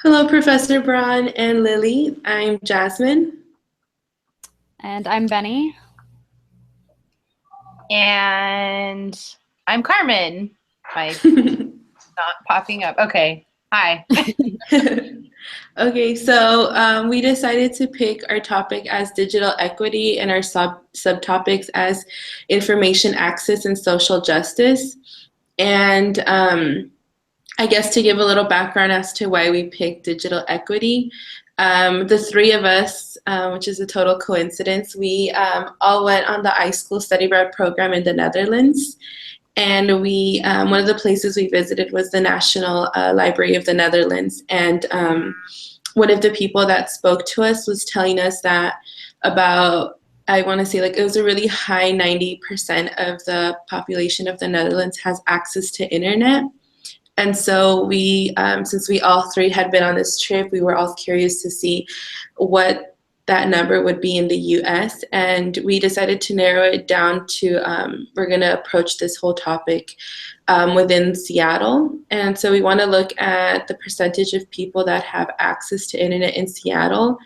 Hello, Professor Braun and Lily. I'm Jasmine. And I'm Benny. And I'm Carmen. My not popping up. Okay. Hi. Okay, so we decided to pick our topic as digital equity and our subtopics as information access and social justice. And I guess to give a little background as to why we picked digital equity, the three of us, which is a total coincidence, we all went on the iSchool study abroad program in the Netherlands. And we, one of the places we visited was the National Library of the Netherlands. And one of the people that spoke to us was telling us that about, I want to say like it was a really high 90% of the population of the Netherlands has access to internet. And so we, since we all three had been on this trip, we were all curious to see what that number would be in the US. And we decided to narrow it down to, we're going to approach this whole topic within Seattle. And so we want to look at the percentage of people that have access to internet in Seattle.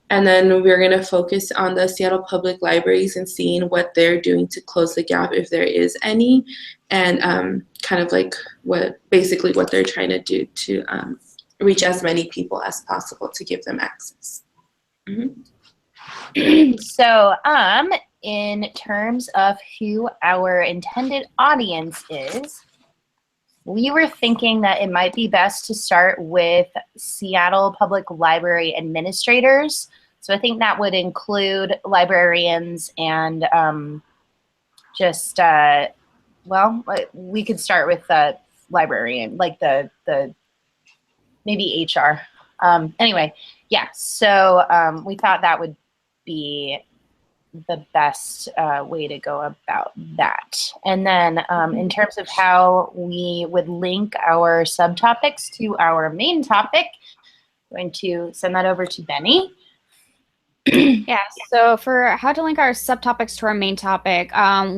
And then we're going to focus on the Seattle Public Libraries and seeing what they're doing to close the gap, if there is any, and kind of like basically what they're trying to do to reach as many people as possible to give them access. Mm-hmm. So, in terms of who our intended audience is, we were thinking that it might be best to start with Seattle Public Library administrators. So I think that would include librarians and well, we could start with the librarian, like the maybe HR. Anyway, yeah, so we thought that would be the best way to go about that. And then in terms of how we would link our subtopics to our main topic, I'm going to send that over to Benny. Yeah, so for how to link our subtopics to our main topic,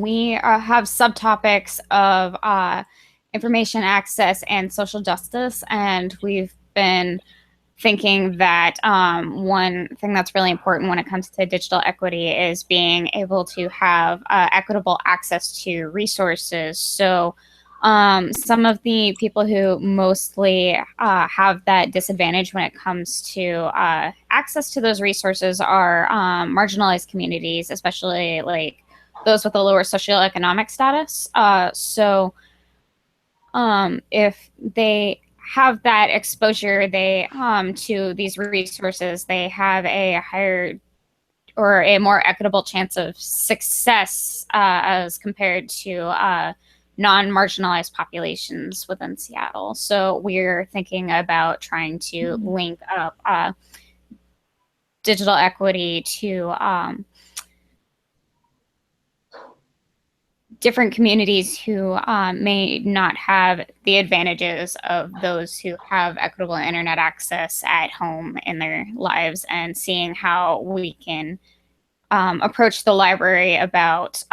we have subtopics of information access and social justice, and we've been thinking that one thing that's really important when it comes to digital equity is being able to have equitable access to resources. So some of the people who mostly have that disadvantage when it comes to access to those resources are marginalized communities, especially like those with a lower socioeconomic status. So if they have that exposure to these resources, they have a higher or a more equitable chance of success as compared to non-marginalized populations within Seattle. So we're thinking about trying to link up digital equity to different communities who may not have the advantages of those who have equitable internet access at home in their lives, and seeing how we can approach the library about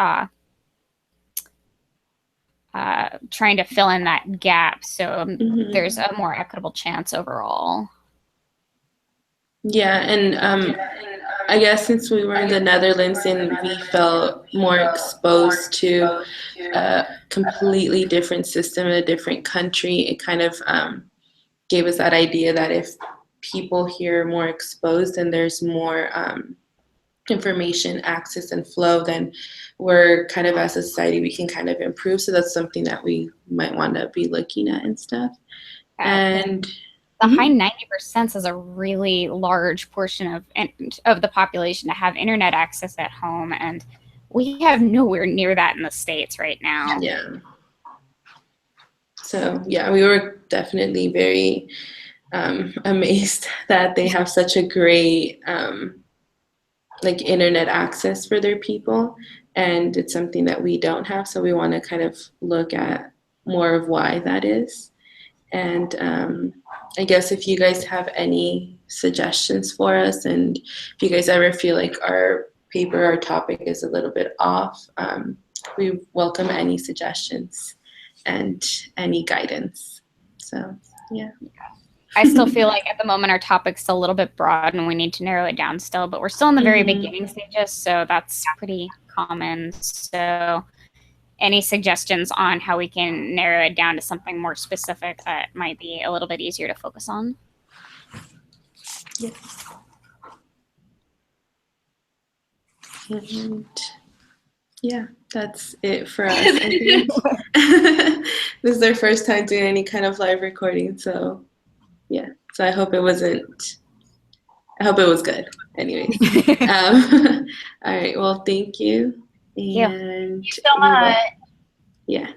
trying to fill in that gap so there's a more equitable chance overall. Yeah, and I guess since we were in the Netherlands and we felt more exposed to a completely different system in a different country, it kind of gave us that idea that if people here are more exposed and there's more information access and flow, then we're kind of as a society, we can kind of improve. So that's something that we might want to be looking at and stuff. And the high 90% is a really large portion of the population to have internet access at home, and we have nowhere near that in the States right now. Yeah. So yeah, we were definitely very amazed that they have such a great like internet access for their people, and it's something that we don't have. So we want to kind of look at more of why that is. And I guess if you guys have any suggestions for us, and if you guys ever feel like our paper or topic is a little bit off, we welcome any suggestions and any guidance. So, yeah. I still feel like at the moment our topic's a little bit broad and we need to narrow it down still, but we're still in the very beginning stages, so that's pretty common. So any suggestions on how we can narrow it down to something more specific that might be a little bit easier to focus on? Yes. And yeah, that's it for us. I think. This is our first time doing any kind of live recording, so yeah. So I hope it was good. Anyways. All right. Well, thank you. Thank you. And Thank you so much. yeah.